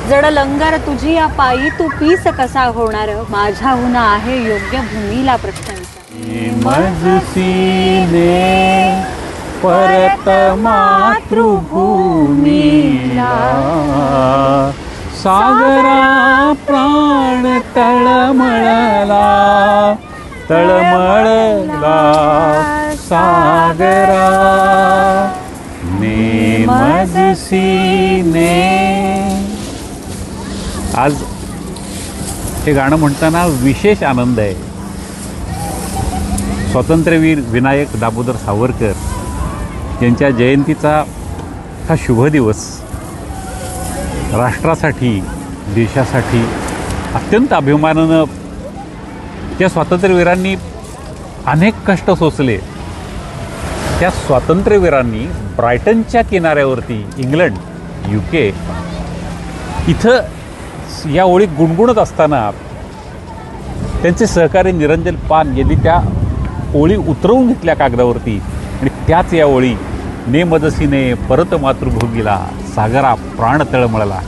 जड लंगर तुझी या पायी तू पीस कसा होणार माझ्याहून आहे योग्य भूमीला प्रशंसा मजसीने परत मातृभूमीला सागरा प्राण तळमळला तळमळला सागरा ने मजसीने. आज हे गाणं म्हणताना विशेष आनंद आहे. स्वातंत्र्यवीर विनायक दामोदर सावरकर यांच्या जयंतीचा हा शुभ दिवस राष्ट्रासाठी देशासाठी अत्यंत अभिमानानं त्या स्वातंत्र्यवीरांनी अनेक कष्ट सोसले. त्या स्वातंत्र्यवीरांनी ब्रायटनच्या किनाऱ्यावरती इंग्लंड UK इथं या ओळी गुणगुणत असताना त्यांचे सहकारी निरंजन पान यांनी त्या ओळी उतरवून घेतल्या कागदावरती आणि त्याच या ओळी ने मजसीने परत मातृभूमीला सागरा प्राण तळमळला.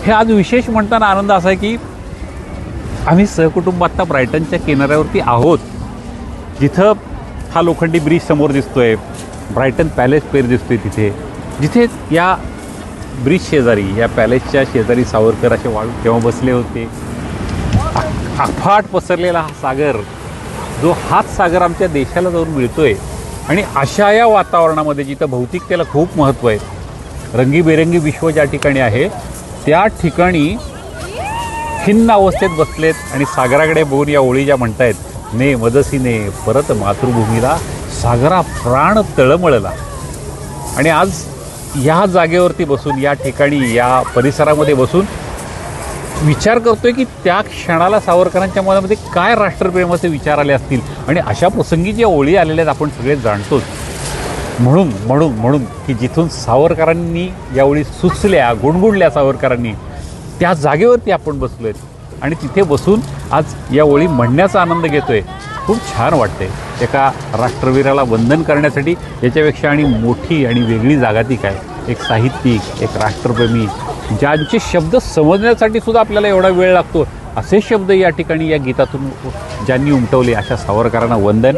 हे आज विशेष म्हणताना आनंद असा आहे की आम्ही सहकुटुंब आत्ता ब्रायटनच्या किनाऱ्यावरती आहोत, जिथं हा लोखंडी ब्रिज समोर दिसतोय, ब्रायटन पॅलेस पेर दिसतोय तिथे, जिथे या ब्रिज शेजारी या पॅलेसच्या शेजारी सावरकर असे तेव्हा बसले होते. अफाट पसरलेला हा सागर, जो हाच सागर आमच्या देशाला जाऊन मिळतोय आणि अशा या वातावरणामध्ये जिथं भौतिकतेला खूप महत्त्व आहे, रंगीबेरंगी विश्व ज्या ठिकाणी आहे त्या ठिकाणी खिन्न अवस्थेत बसलेत आणि सागराकडे बघून या ओळी ज्या म्हणतायत, ने मजसीने परत मातृभूमीला सागरा प्राण तळमळला. आणि आज या जागेवरती बसून या ठिकाणी या परिसरामध्ये बसून विचार करतोय की त्या क्षणाला सावरकरांच्या मनामध्ये काय राष्ट्रप्रेमाचे विचार आले असतील आणि अशा प्रसंगी ज्या ओळी आलेल्या आहेत आपण सगळे जाणतोच. म्हणून म्हणून म्हणून की जिथून सावरकरांनी या ओळी सुचल्या, गुणगुणल्या सावरकरांनी, त्या जागेवरती आपण बसलो आहेत आणि तिथे बसून आज या ओळी म्हणण्याचा आनंद घेतोय. खूप छान वाटते. एका राष्ट्रवीराला वंदन करण्यासाठी याच्यापेक्षा आणि मोठी आणि वेगळी जागा ती काय. एक साहित्यिक, एक राष्ट्रप्रेमी, ज्यांचे शब्द समजण्यासाठी सुद्धा आपल्याला एवढा वेळ लागतो असे शब्द या ठिकाणी या गीतातून ज्यांनी उमटवले, अशा सावरकरांना वंदन.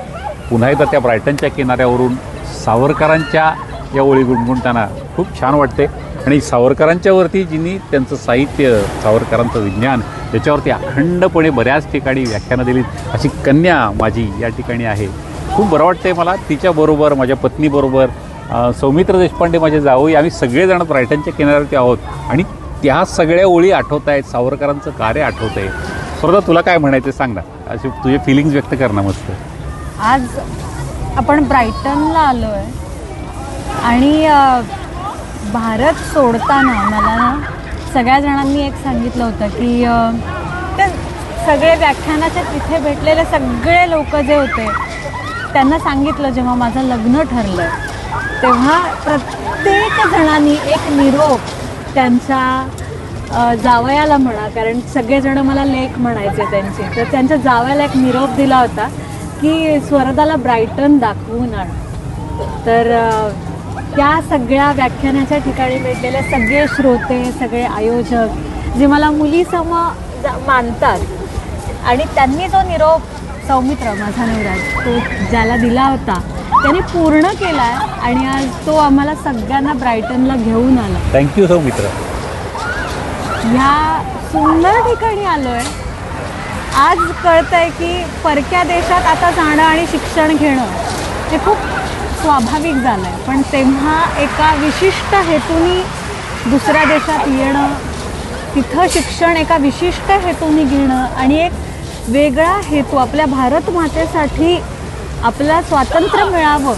पुन्हा एकदा त्या ब्रायटनच्या किनाऱ्यावरून सावरकरांच्या या ओळी गुणगुणताना खूप छान वाटते. आणि सावरकरांच्यावरती जिनी त्यांचं साहित्य, सावरकरांचं विज्ञान याच्यावरती अखंडपणे बऱ्याच ठिकाणी व्याख्यानं दिली अशी कन्या माझी या ठिकाणी आहे. खूप बरं वाटतं आहे मला. तिच्याबरोबर, माझ्या पत्नीबरोबर, सौमित्र देशपांडे माझे जावई, आम्ही सगळेजण ब्रायटनच्या किनाऱ्यावरती आहोत आणि त्या सगळ्या ओळी आठवत आहेत, सावरकरांचं कार्य आठवत आहे. स्वतः तुला काय म्हणायचं सांग ना, असे तुझे फिलिंग्स व्यक्त कर ना मस्त. आज आपण ब्रायटनला आलो आहे आणि भारत सोडताना मला ना सगळ्या जणांनी एक सांगितलं होतं की ते सगळे व्याख्यानाच्या तिथे भेटलेले सगळे लोक जे होते त्यांना सांगितलं, जेव्हा माझं लग्न ठरलं तेव्हा प्रत्येक जणांनी एक निरोप त्यांच्या जावयाला म्हणा, कारण सगळेजण मला लेक म्हणायचे त्यांचे, तर त्यांच्या जावयाला एक निरोप दिला होता की स्वरदाला ब्रायटन दाखवून आण. तर त्या सगळ्या व्याख्यानाच्या ठिकाणी भेटलेले सगळे श्रोते, सगळे आयोजक जे मला मुलीसम मानतात आणि त्यांनी जो निरोप सौमित्र माझा नवरा तो ज्याला दिला होता त्यांनी पूर्ण केला आहे आणि आज तो आम्हाला सगळ्यांना ब्रायटनला घेऊन आला. थँक्यू सौमित्र. ह्या सुंदर ठिकाणी आलो आहे. आज कळतं आहे की परक्या देशात आता जाणं आणि शिक्षण घेणं हे खूप स्वाभाविक झालं आहे, पण तेव्हा एका विशिष्ट हेतूनी दुसऱ्या देशात येणं, तिथं शिक्षण एका विशिष्ट हेतूनी घेणं आणि एक वेगळा हेतू आपल्या भारत मातेसाठी आपलं स्वातंत्र्य मिळावं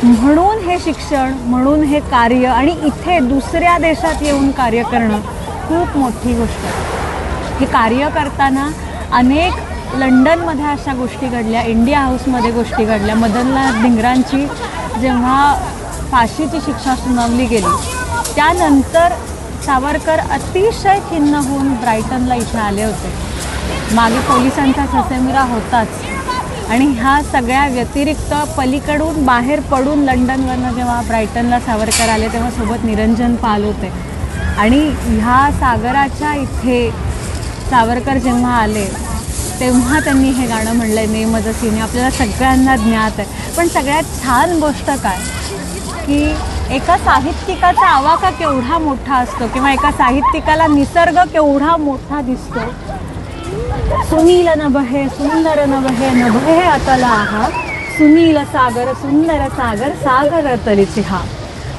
म्हणून हे शिक्षण, म्हणून हे कार्य आणि इथे दुसऱ्या देशात येऊन कार्य करणं खूप मोठी गोष्ट आहे. हे कार्य करताना अनेक लंडनमध्ये अशा गोष्टी घडल्या, इंडिया हाऊसमध्ये गोष्टी घडल्या. मदनलाल धिंगरांची जेव्हा फाशीची शिक्षा सुनावली गेली त्यानंतर सावरकर अतिशय खिन्न होऊन ब्रायटनला इथे आले होते. मागे पोलिसांचा ससेमिरा होताच आणि ह्या सगळ्या व्यतिरिक्त पलीकडून बाहेर पडून लंडनवरनं जेव्हा ब्रायटनला सावरकर आले तेव्हा सोबत निरंजन पाल होते आणि ह्या सागराच्या इथे सावरकर जेव्हा आले तेव्हा त्यांनी हे गाणं म्हणलं आहे नेमजसीने. आपल्याला सगळ्यांना ज्ञात आहे. पण सगळ्यात छान गोष्ट काय की एका साहित्यिकाचा आवाका केवढा मोठा असतो किंवा एका साहित्यिकाला निसर्ग केवढा मोठा दिसतो. सुनील नभहे सुंदर नभहे नभहे अतला आहा सुनील सागर सुंदर सागर सागर तलीची हा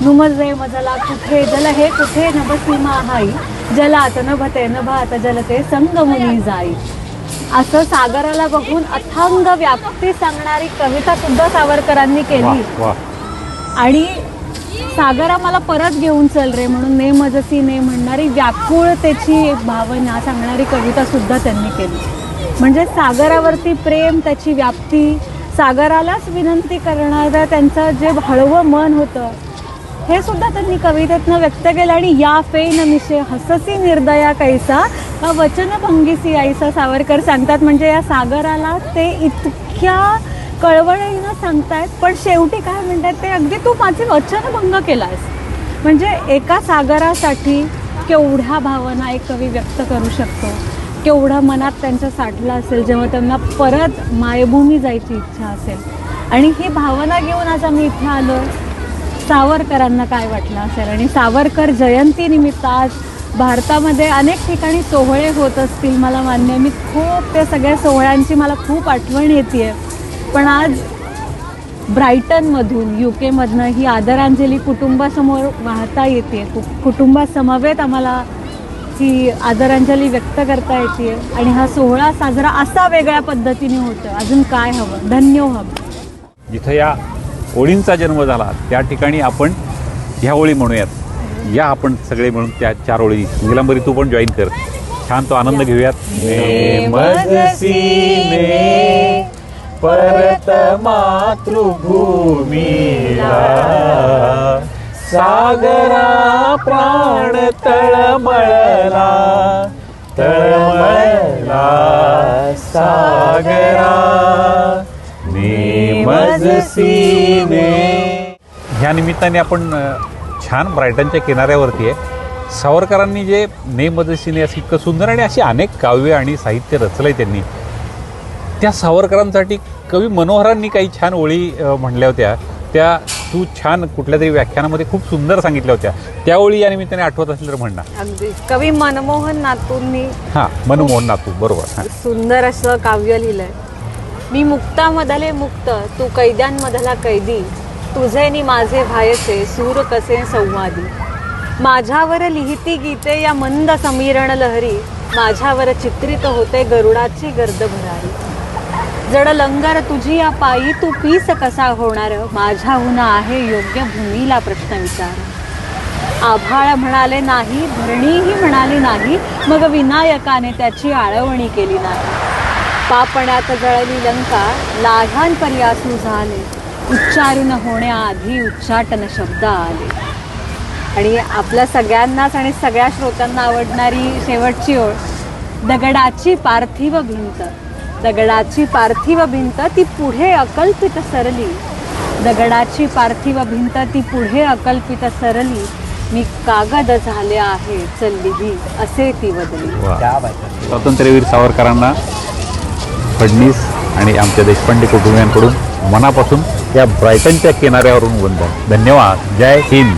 नुमजे मजला कुठे जल हे कुठे नभसीमा हाई जलात नभते नभात जलते संगमुनी जाई. असं सागराला बघून अथांग व्याप्ती सांगणारी कविता सुद्धा सावरकरांनी केली. वाह, वाह. आणि सागरा मला परत घेऊन चल रे म्हणून नेमजसी ने म्हणणारी व्याकुळतेची एक भावना सांगणारी कविता सुद्धा त्यांनी केली. म्हणजे सागरावरती प्रेम, त्याची व्याप्ती, सागरालाच विनंती करणारं त्यांचं जे हळवं मन होतं हे सुद्धा त्यांनी कवितेतनं व्यक्त केलं. आणि या फेन मिशे हससी निर्दया कैसा वा वचनभंगीसी आईसा सावरकर सांगतात. म्हणजे या सागराला ते इतक्या कळवळीनं सांगतायत पण शेवटी काय म्हणतात ते अगदी तू माझे वचनभंग केलास. म्हणजे एका सागरासाठी केवढ्या भावना एक कवी व्यक्त करू शकतो, केवढं मनात त्यांच्या साठलं असेल जेव्हा त्यांना परत मायभूमी जायची इच्छा असेल. आणि ही भावना घेऊन आज आम्ही इथे आलो. सावरकरांना काय वाटलं असेल. आणि सावरकर जयंतीनिमित्त आज भारतामध्ये अनेक ठिकाणी सोहळे होत असतील, मला मान्य. मी खूप त्या सगळ्या सोहळ्यांची मला खूप आठवण येते आहे. पण आज ब्रायटनमधून UK ही आदरांजली कुटुंबासमोर वाहता येते. कुटुंबासमवेत आम्हाला ही आदरांजली व्यक्त करता येते. आणि हा सोहळा साजरा असा वेगळ्या पद्धतीने होतो. अजून काय हवं. धन्य हवं. जिथं या ओळींचा जन्म झाला त्या ठिकाणी आपण ह्या ओळी म्हणूयात. या आपण सगळे म्हणून त्या 4 ओळी. निलंबरी तू पण जॉईन कर. छान तो आनंद घेऊयात. परत मातृभूमीला सागरा प्राण तळमळला तळमळला सागरा नेमजसीने. ह्या निमित्ताने आपण छान ब्रायटनच्या किनाऱ्यावरती आहे. सावरकरांनी जे नेमजसीने असं इतकं सुंदर आणि अशी अनेक काव्य आणि साहित्य रचलंय त्यांनी. त्या सावरकरांसाठी कवी मनोहरांनी काही छान ओळी म्हणल्या होत्या. त्या तू छान कुठल्या तरी व्याख्यानामध्ये खूप सुंदर सांगितल्या होत्या. त्या ओळी या निमित्ताने आठवत असेल तर म्हणणार. अगदी कवी मनमोहन नातूंनी मनमोहन नातू बरोबर सुंदर असं काव्य लिहिलंय. मी मुक्तामधले मुक्त तू कैद्यांमधला कैदी तुझे नि माझे भायचे सूर कसे संवादी. माझ्यावर लिहिती गीते या मंद समीरण लहरी माझ्यावर चित्रित होते गरुडाची गर्द भरारी. जड लंगर तुझी या पायी तू पीस कसा होणार माझ्याहून आहे योग्य भूमीला प्रश्न विचार. आभाळ म्हणाले नाही धरणीही म्हणाली नाही मग विनायकाने त्याची आळवणी केली नाही. पापण्यात जळली लंका लाघांपर्यासू झाले उच्चारून होण्याआधी उच्चाटन शब्द आले. आणि आपल्या सगळ्यांनाच आणि सगळ्या श्रोत्यांना आवडणारी शेवटची ओळ. दगडाची पार्थिव भिंत दगडाची पार्थिव भिंत ती पुढे अकल्पित सरली. दगडाची पार्थिव भिंत ती पुढे अकल्पित सरली मी कागद झाले आहे चल्लीही असे ती बदली. स्वातंत्र्यवीर सावरकरांना फडणीस आणि आमच्या देशपांडे कुटुंबियांकडून मनापासून या ब्रायटनच्या किनाऱ्यावरून वंदन. धन्यवाद. जय हिंद.